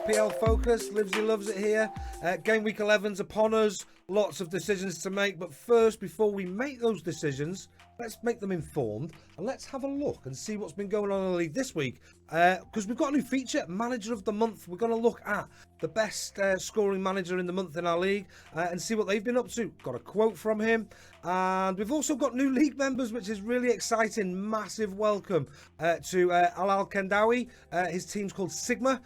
FPL focus. Livesy loves it here. Game week 11's upon us. Lots of decisions to make. But first, before we make those decisions, let's make them informed. And let's have a look and see what's been going on in the league this week. Because we've got a new feature, Manager of the Month. We're going to look at the best scoring manager in the month in our league and see what they've been up to. Got a quote from him. And we've also got new league members, which is really exciting. Massive welcome to Alal Kendawi. His team's called Sigma.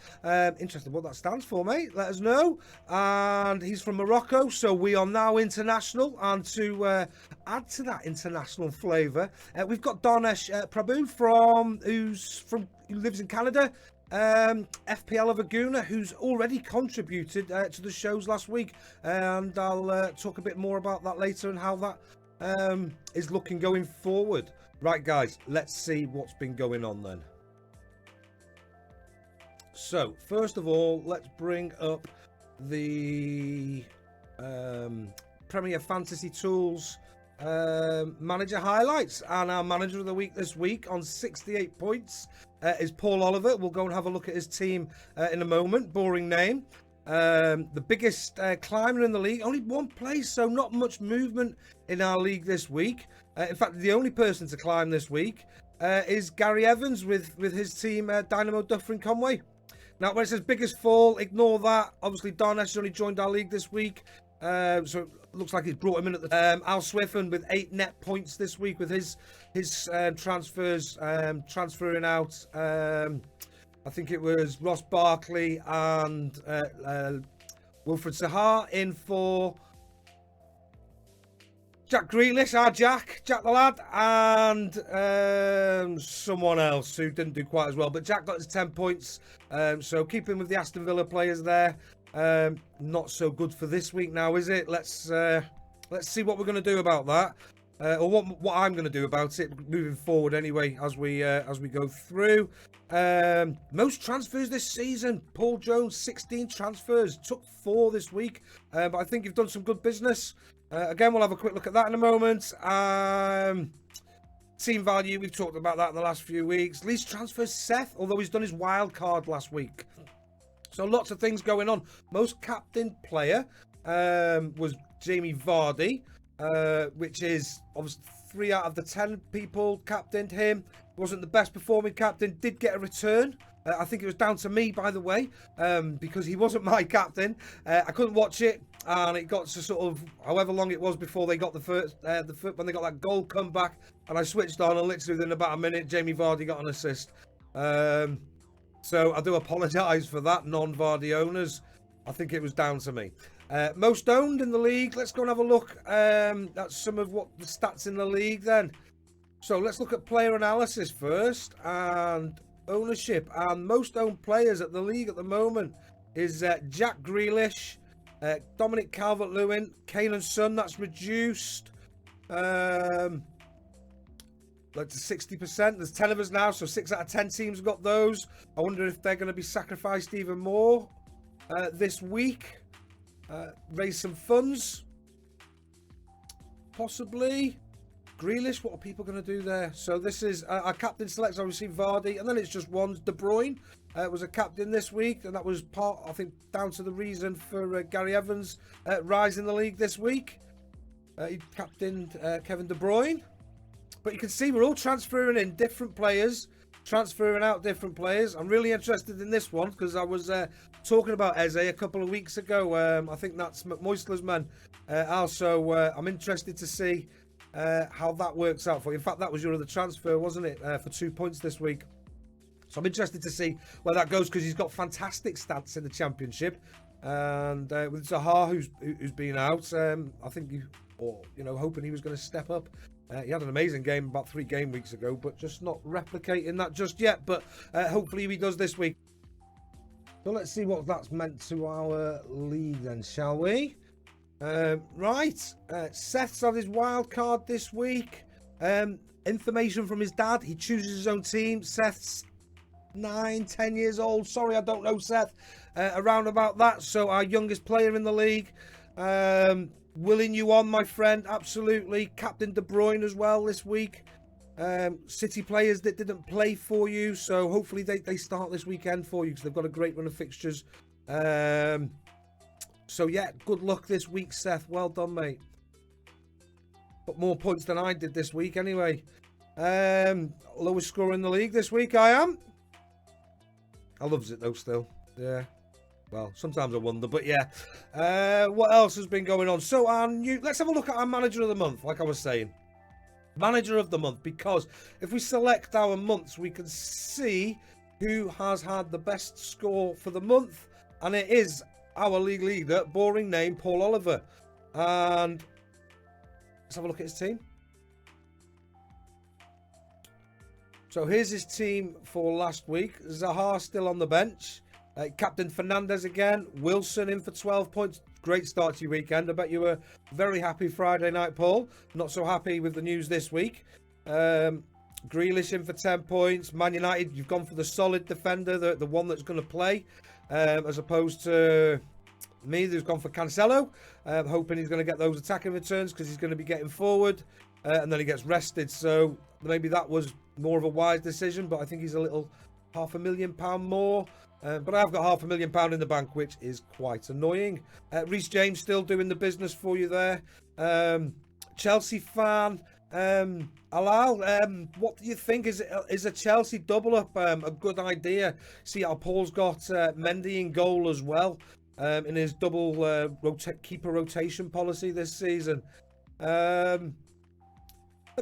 Interested what that stands for, mate. Let us know. And he's from Morocco, so we are now international. And to add to that international flavour, we've got Darnesh Prabhu who lives in Canada. FPL of Aguna, who's already contributed to the shows last week, and I'll talk a bit more about that later and how that is looking going forward. Right, guys, let's see what's been going on then. So, first of all, let's bring up the Premier Fantasy Tools manager highlights, and our manager of the week this week on 68 points is Paul Oliver. We'll go and have a look at his team in a moment. Boring name. The biggest climber in the league, only one place, so not much movement in our league this week. In fact, the only person to climb this week is Gary Evans with his team Dynamo Dufferin Conway. Now, when it says biggest fall, ignore that. Obviously, Darnesh has only joined our league this week, so it looks like he's brought him in at the Al Swiffen with 8 net points this week with his transfers, transferring out. I think it was Ross Barkley and Wilfred Sahar in for Jack Grealish, Jack the lad, and someone else who didn't do quite as well. But Jack got his 10 points, so keeping with the Aston Villa players there. Not so good for this week now, is it? Let's see what we're going to do about that, or what I'm going to do about it moving forward. Anyway, as we go through, most transfers this season. Paul Jones, 16 transfers, took 4 this week, but I think you've done some good business. Again, we'll have a quick look at that in a moment. Team value, we've talked about that in the last few weeks. Least transfers, Seth, although he's done his wild card last week. So lots of things going on. Most captained player was Jamie Vardy, which is obviously 3 out of the 10 people captained him. Wasn't the best performing captain, did get a return. I think it was down to me, by the way, because he wasn't my captain. I couldn't watch it, and it got to sort of however long it was before they got the first when they got that goal comeback, and I switched on, and literally within about a minute, Jamie Vardy got an assist. So I do apologise for that, non-Vardy owners. I think it was down to me. Most owned in the league. Let's go and have a look at some of what the stats in the league then. So let's look at player analysis first and ownership. And most owned players at the league at the moment is Jack Grealish, Dominic Calvert-Lewin, Kane and Son. That's reduced. Like to 60%. There's 10 of us now, so 6 out of 10 teams got those. I wonder if they're going to be sacrificed even more this week. Raise some funds. Possibly. Grealish, what are people going to do there? So this is our captain selects, obviously Vardy, and then it's just one. De Bruyne was a captain this week, and that was part, I think, down to the reason for Gary Evans' rise in the league this week. He captained Kevin De Bruyne. But you can see we're all transferring in different players, transferring out different players. I'm really interested in this one because I was talking about Eze a couple of weeks ago. I think that's McMoistler's man. Also, I'm interested to see how that works out for you. In fact, that was your other transfer, wasn't it? For 2 points this week. So I'm interested to see where that goes because he's got fantastic stats in the Championship. And with Zaha, who's been out, I think hoping he was going to step up. He had an amazing game about 3 game weeks ago, but just not replicating that just yet. But hopefully he does this week. So let's see what that's meant to our league then, shall we? Right. Seth's had his wild card this week. Information from his dad. He chooses his own team. Seth's 9-10 years old. Sorry, I don't know Seth. Around about that. So our youngest player in the league. Willing you on, my friend, absolutely. Captain De Bruyne as well this week. City players that didn't play for you, so hopefully they start this weekend for you because they've got a great run of fixtures. So yeah, good luck this week, Seth. Well done, mate. Got more points than I did this week anyway. Lowest scorer in the league this week, I am. I loves it though still. Yeah. Well, sometimes I wonder, but yeah. What else has been going on? So let's have a look at our manager of the month, like I was saying. Manager of the month, because if we select our months, we can see who has had the best score for the month, and it is our league leader, boring name, Paul Oliver. And let's have a look at his team. So here's his team for last week. Zaha still on the bench. Captain Fernandez again. Wilson in for 12 points. Great start to your weekend. I bet you were very happy Friday night, Paul. Not so happy with the news this week. Grealish in for 10 points. Man United, you've gone for the solid defender, the one that's going to play, as opposed to me, who's gone for Cancelo, hoping he's going to get those attacking returns because he's going to be getting forward, and then he gets rested. So maybe that was more of a wise decision, but I think he's a little £500,000 more. But I've got £500,000 in the bank, which is quite annoying. Reece James still doing the business for you there. Chelsea fan, Alal, what do you think? Is a Chelsea double up a good idea? See how Paul's got Mendy in goal as well, in his double keeper rotation policy this season. Let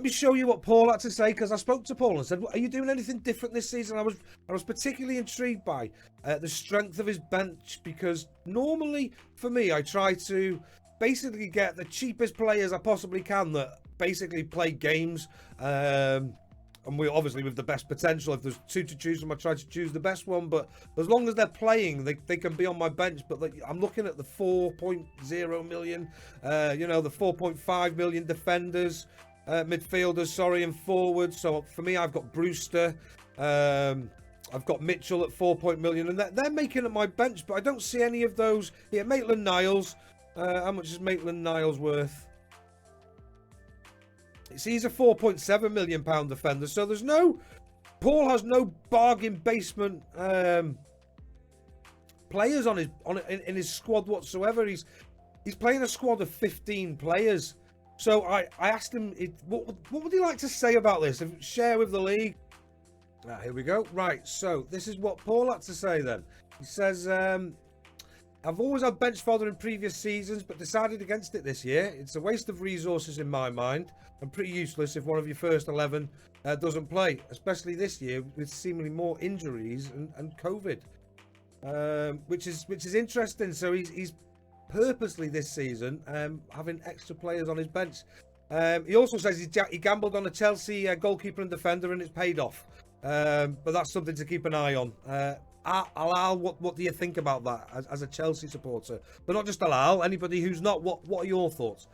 me show you what Paul had to say, because I spoke to Paul and said, are you doing anything different this season? I was particularly intrigued by the strength of his bench, because normally for me I try to basically get the cheapest players I possibly can that basically play games, and we obviously with the best potential. If there's two to choose from, I try to choose the best one, but as long as they're playing, they can be on my bench. But I'm looking at the 4.0 million, the 4.5 million defenders, midfielders, sorry, and forwards. So for me, I've got Brewster, I've got Mitchell at 4 million, and they're making up my bench, but I don't see any of those here. Maitland-Niles, how much is Maitland-Niles worth? He's a 4.7 million pound defender, so Paul has no bargain basement players in his squad whatsoever. He's playing a squad of 15 players. So I asked him, what would he like to say about this? Share with the league. Here we go. Right, so this is what Paul had to say then. He says, I've always had bench fodder in previous seasons, but decided against it this year. It's a waste of resources in my mind, and pretty useless if one of your first 11 doesn't play, especially this year with seemingly more injuries and COVID, which is interesting. So he's purposely this season having extra players on his bench. He also says he gambled on a Chelsea goalkeeper and defender, and it's paid off, but that's something to keep an eye on. Alal, what do you think about that as a Chelsea supporter? But not just Alal, anybody who's not. What are your thoughts?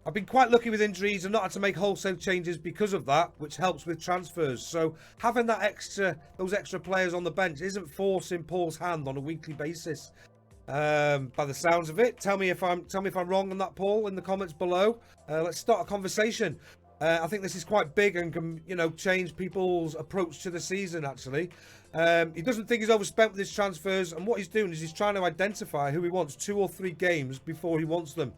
I've been quite lucky with injuries and not had to make wholesale changes because of that, which helps with transfers. So having those extra players on the bench isn't forcing Paul's hand on a weekly basis. By the sounds of it, tell me if I'm wrong on that, Paul, in the comments below. Let's start a conversation. I think this is quite big and can change people's approach to the season. Actually, he doesn't think he's overspent with his transfers, and what he's doing is he's trying to identify who he wants 2 or 3 games before he wants them.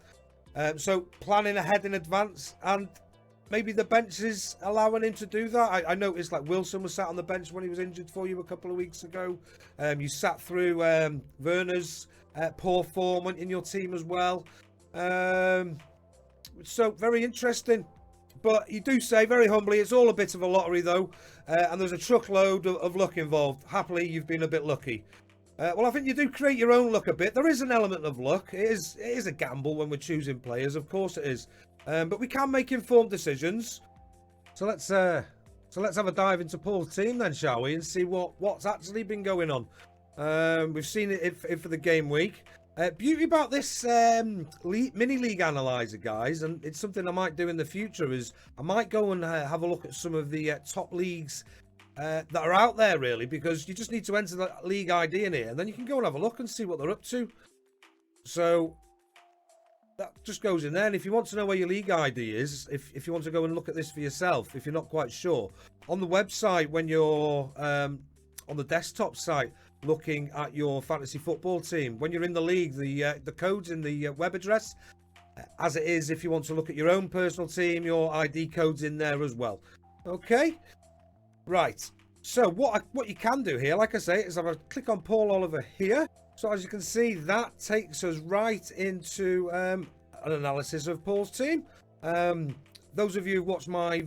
So planning ahead in advance, and maybe the bench is allowing him to do that. I noticed like Wilson was sat on the bench when he was injured for you a couple of weeks ago. You sat through Werner's poor form in your team as well. So very interesting. But you do say very humbly, it's all a bit of a lottery though, and there's a truckload of luck involved. Happily, you've been a bit lucky. Well, I think you do create your own luck a bit. There is an element of luck. It is a gamble when we're choosing players, of course it is. But we can make informed decisions. So let's have a dive into Paul's team then, shall we, and see what's actually been going on. We've seen it for the game week. Beauty about this mini league analyzer, guys, and it's something I might do in the future, is I might go and have a look at some of the top leagues that are out there, really, because you just need to enter the league ID in here, and then you can go and have a look and see what they're up to. So that just goes in there. And if you want to know where your league ID is, if you want to go and look at this for yourself, if you're not quite sure, on the website, when you're on the desktop site looking at your fantasy football team, when you're in the league, the code's in the web address, as it is if you want to look at your own personal team. Your ID code's in there as well. Okay, right. So what you can do here, like I say, is I click on Paul Oliver here. So as you can see, that takes us right into an analysis of Paul's team. Those of you who watched my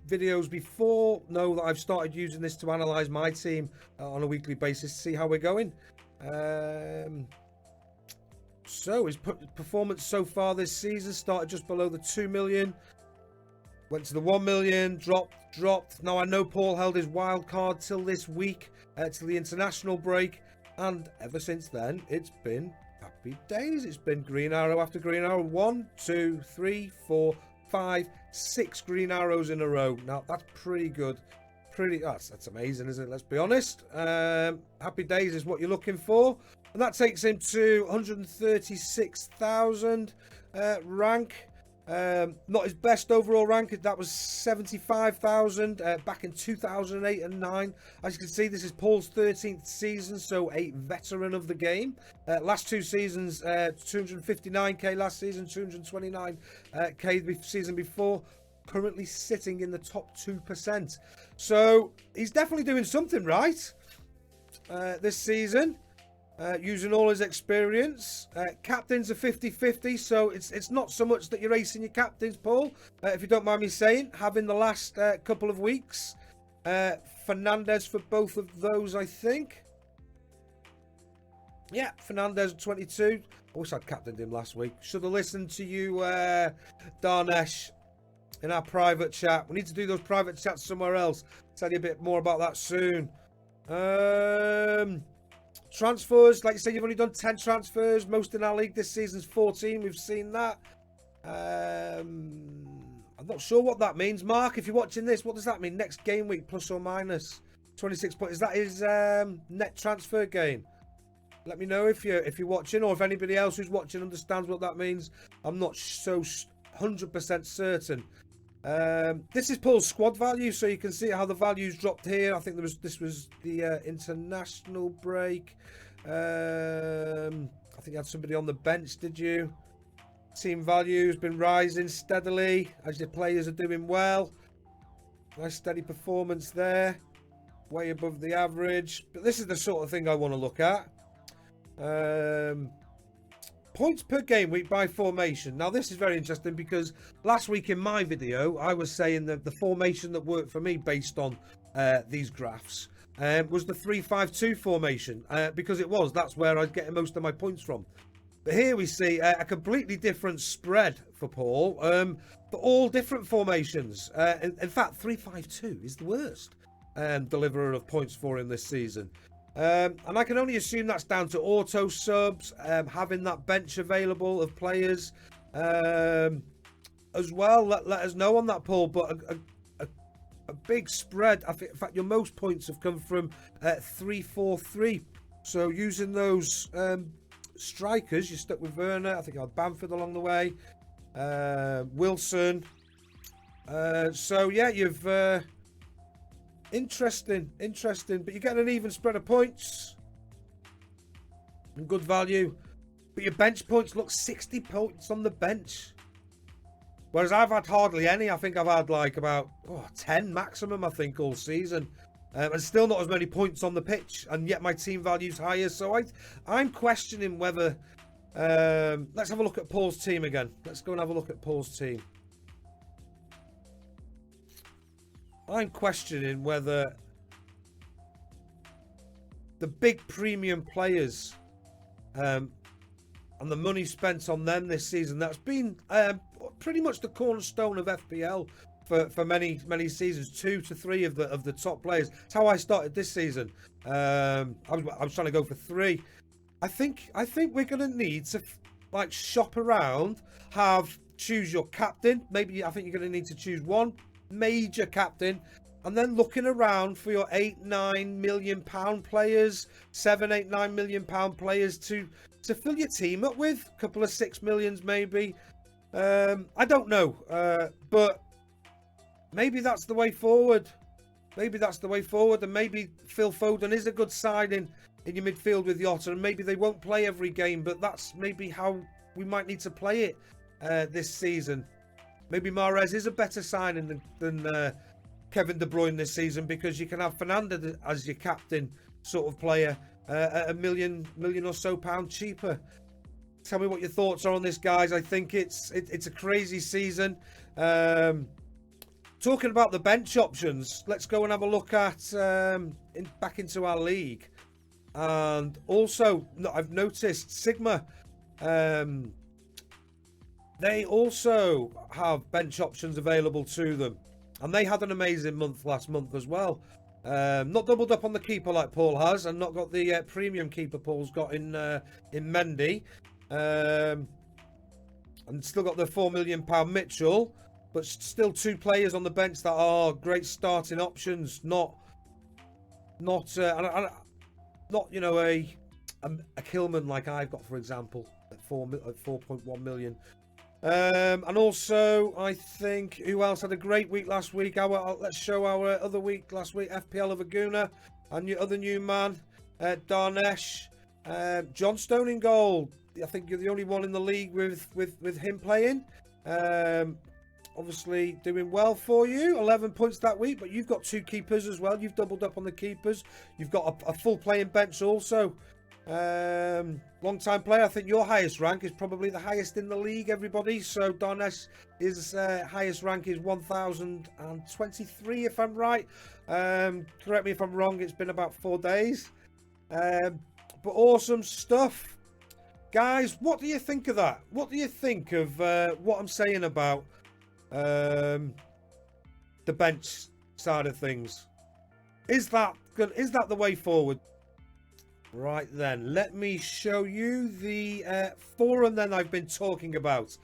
videos before know that I've started using this to analyse my team on a weekly basis to see how we're going. So his performance so far this season started just below the 2 million. Went to the 1 million, dropped. Now I know Paul held his wild card till this week, till the international break. And ever since then, it's been happy days. It's been green arrow after green arrow. 1, 2, 3, 4, 5, 6 green arrows in a row. Now, that's pretty good. That's amazing, isn't it? Let's be honest. Happy days is what you're looking for. And that takes him to 136,000 rank. Not his best overall rank. That was 75,000 back in 2008 and 9. As you can see, this is Paul's 13th season, so a veteran of the game. Last 2 seasons, 259k last season, 229k the season before. Currently sitting in the top 2%. So he's definitely doing something right this season. Using all his experience. Captains are 50-50, so it's not so much that you're acing your captains, Paul, if you don't mind me saying, having the last couple of weeks. Fernandez for both of those, I think. Yeah, Fernandez 22. I wish I'd captained him last week. Should have listened to you, Darnesh, in our private chat. We need to do those private chats somewhere else. Tell you a bit more about that soon. Transfers, like you said, you've only done 10 transfers. Most in our league this season's 14. We've seen that. I'm not sure what that means. Mark, if you're watching this, what does that mean? Next game week, plus or minus 26 points. Is that his net transfer gain? Let me know if you're watching, or if anybody else who's watching understands what that means. I'm not so 100% certain. This is Paul's squad value, so you can see how the values dropped here. I think this was the international break. I think you had somebody on the bench, did you? Team value has been rising steadily as your players are doing well. Nice steady performance there, way above the average. But this is the sort of thing I want to look at. Points per game week by formation. Now this is very interesting because last week in my video I was saying that the formation that worked for me based on these graphs was the 3-5-2 formation, because that's where I'd get most of my points from. But here we see a completely different spread for Paul, for all different formations. In fact, 3-5-2 is the worst deliverer of points for him this season. And I can only assume that's down to auto subs, having that bench available of players as well. Let us know on that, Paul. But a big spread. I think, in fact, your most points have come from 3-4-3. So using those strikers, you're stuck with Werner. I think you had Bamford along the way, Wilson. So yeah, you've. Interesting, but you're getting an even spread of points and good value. But your bench points look 60 points on the bench, whereas I've had hardly any. I think I've had like about 10 maximum, I think, all season, and still not as many points on the pitch, and yet my team value's higher. So I'm questioning whether let's have a look at Paul's team again. Let's go and have a look at Paul's team. I'm questioning whether the big premium players and the money spent on them this season, that's been pretty much the cornerstone of FPL for many seasons. 2 to 3 of the top players. That's how I started this season. I was trying to go for 3. I think we're going to need to like shop around, choose your captain. Maybe I think you're going to need to choose one major captain, and then looking around for your £8-9 million players, £7-9 million players to fill your team up with. A couple of 6 millions maybe. I don't know, but maybe that's the way forward. Maybe that's the way forward, and maybe Phil Foden is a good signing in your midfield with Jota, and maybe they won't play every game, but that's maybe how we might need to play it this season. Maybe Mahrez is a better signing than Kevin De Bruyne this season, because you can have Fernandes as your captain sort of player at a million or so pound cheaper. Tell me what your thoughts are on this, guys. I think it's a crazy season. Talking about the bench options, let's go and have a look at back into our league. And also, I've noticed Sigma, they also have bench options available to them. And they had an amazing month last month as well. Not doubled up on the keeper like Paul has, and not got the premium keeper Paul's got in Mendy. And still got the £4 million Mitchell. But still 2 players on the bench that are great starting options. Not you know, a Hillman like I've got, for example, at 4.1 million. And also, I think, who else had a great week last week? Let's show our other week last week. FPL of Aguna, and your other new man, Darnesh, John Stone in goal. I think you're the only one in the league with him playing. Obviously doing well for you. 11 points that week, but you've got 2 keepers as well. You've doubled up on the keepers. You've got a full playing bench also. Long time player. I think your highest rank is probably the highest in the league, everybody. So Darnesh, his highest rank is 1023, if I'm right. Correct me if I'm wrong. It's been about 4 days. But awesome stuff, guys. What do you think of that? What do you think of what I'm saying about the bench side of things? Is that the way forward? Right then, let me show you the forum then I've been talking about.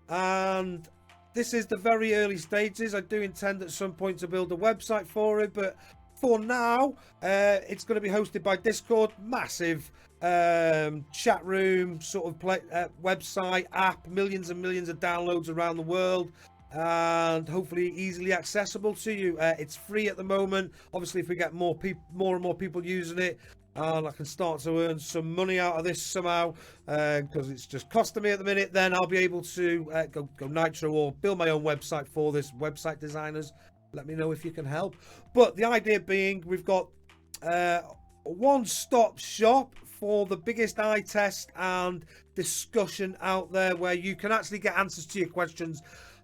And this is the very early stages. I do intend at some point to build a website for it, but for now it's going to be hosted by Discord. Massive chat room sort of website app, millions and millions of downloads around the world, and hopefully easily accessible to you. It's free at the moment. Obviously, if we get more and more people using it, and I can start to earn some money out of this somehow, because it's just costing me at the minute, then I'll be able to go nitro or build my own website for this. Website designers, let me know if you can help. But the idea being, we've got a one-stop shop for the biggest eye test and discussion out there, where you can actually get answers to your questions.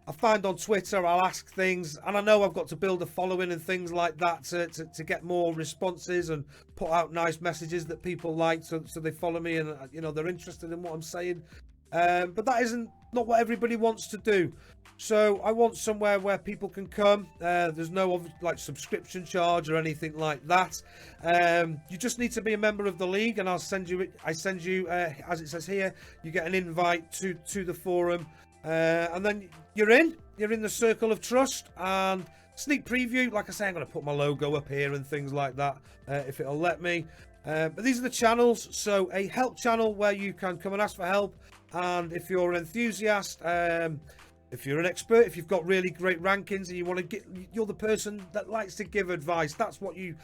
I find on Twitter, I'll ask things, and I know I've got to build a following and things like that to get more responses and put out nice messages that people like, so they follow me and, you know, they're interested in what I'm saying. But that isn't not what everybody wants to do. So I want somewhere where people can come. There's no like subscription charge or anything like that. You just need to be a member of the league, and I send you as it says here, you get an invite to the forum. And then you're in the circle of trust. And sneak preview, like I say, I'm going to put my logo up here and things like that, if it'll let me. But these are the channels. So a help channel where you can come and ask for help, and if you're an enthusiast, if you're an expert, if you've got really great rankings and you want to get, you're the person that likes to give advice. That's what you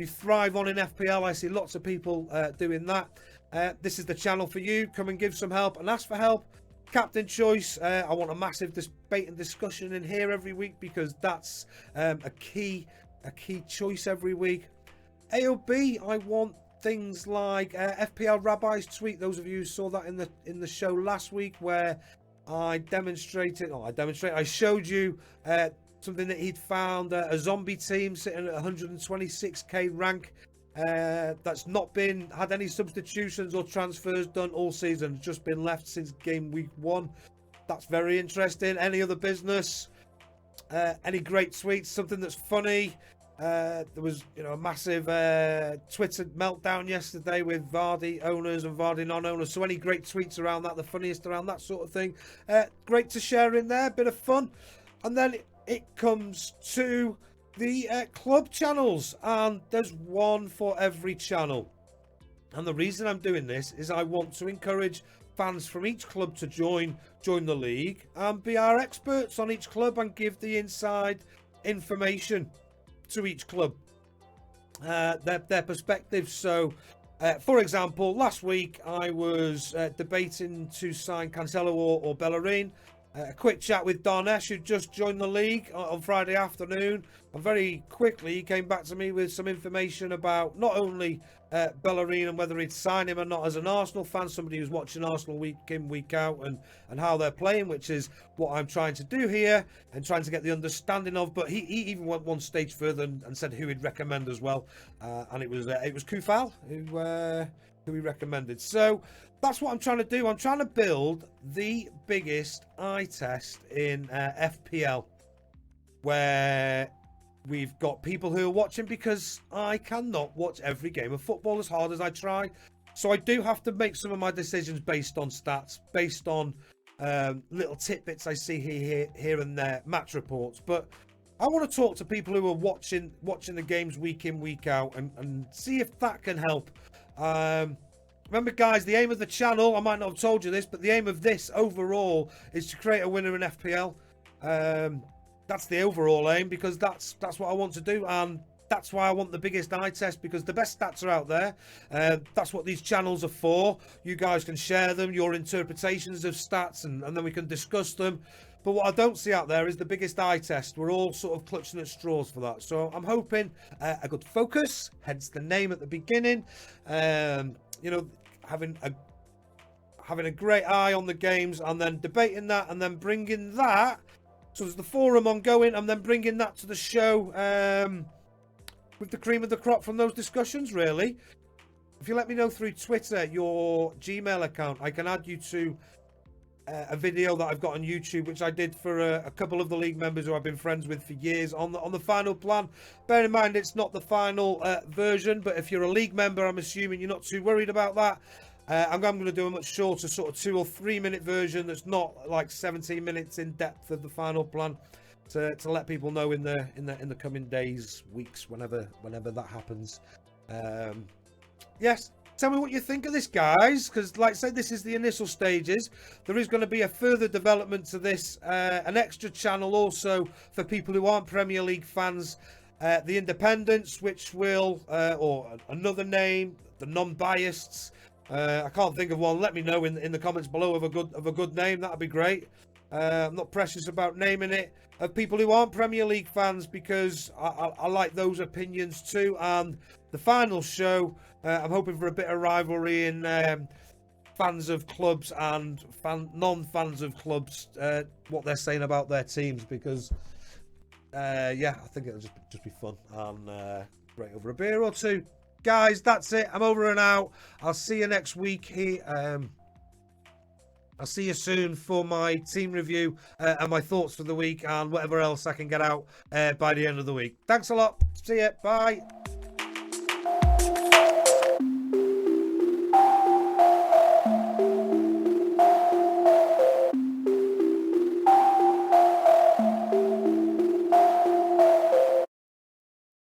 thrive on in FPL. I see lots of people doing that. This is the channel for you. Come and give some help and ask for help. Captain choice, I want a massive debate and discussion in here every week, because that's a key choice every week. AOB, I want things like FPL Rabbi's tweet. Those of you who saw that in the show last week, where I showed you something that he'd found, a zombie team sitting at 126k rank, that's not had any substitutions or transfers done all season, just been left since game week 1. That's very interesting. Any other business, any great tweets, something that's funny. There was, a massive Twitter meltdown yesterday with Vardy owners and Vardy non-owners. So any great tweets around that, the funniest around that sort of thing, great to share in there. Bit of fun. And then it comes to the club channels, and there's one for every channel. And the reason I'm doing this is I want to encourage fans from each club to join the league and be our experts on each club and give the inside information to each club, their perspectives. So for example, last week I was debating to sign Cancelo or Bellerin. A quick chat with Darnesh, who just joined the league on Friday afternoon, and very quickly he came back to me with some information about not only Bellerin and whether he'd sign him or not as an Arsenal fan, somebody who's watching Arsenal week in, week out, and how they're playing, which is what I'm trying to do here and trying to get the understanding of. But he even went one stage further and said who he'd recommend as well, and it was Kufal who he recommended. So that's what I'm trying to do. I'm trying to build the biggest eye test in FPL, where we've got people who are watching, because I cannot watch every game of football as hard as I try. So I do have to make some of my decisions based on stats, based on little tidbits I see here and there, match reports. But I want to talk to people who are watching the games week in, week out, and see if that can help. Remember, guys, the aim of the channel, I might not have told you this, but the aim of this overall is to create a winner in FPL. That's the overall aim, because that's what I want to do, and that's why I want the biggest eye test, because the best stats are out there. That's what these channels are for. You guys can share them, your interpretations of stats, and then we can discuss them. But what I don't see out there is the biggest eye test. We're all sort of clutching at straws for that. So I'm hoping a good focus, hence the name at the beginning. You know, having a great eye on the games, and then debating that, and then bringing that. So there's the forum ongoing, and then bringing that to the show with the cream of the crop from those discussions, really. If you let me know through Twitter your Gmail account, I can add you to a video that I've got on YouTube, which I did for a couple of the league members who I've been friends with for years on the final plan. Bear in mind, it's not the final version, but if you're a league member, I'm assuming you're not too worried about that. I'm going to do a much shorter, sort of 2 or 3 minute version that's not like 17 minutes in depth of the final plan, to let people know in the coming days, weeks, whenever that happens. Yes. Tell me what you think of this, guys, because like I said, this is the initial stages. There is going to be a further development to this, an extra channel also for people who aren't Premier League fans, the Independents, which will, or another name, the Non-Biased. I can't think of one. Let me know in the comments below of a good name. That'd be great. I'm not precious about naming it. Of people who aren't Premier League fans, because I like those opinions too. And the final show, I'm hoping for a bit of rivalry in fans of clubs and non-fans of clubs, what they're saying about their teams, because yeah, I think it'll just be fun and great over a beer or two. Guys, that's it. I'm over and out. I'll see you next week here. I'll see you soon for my team review and my thoughts for the week, and whatever else I can get out by the end of the week. Thanks a lot. See ya. Bye.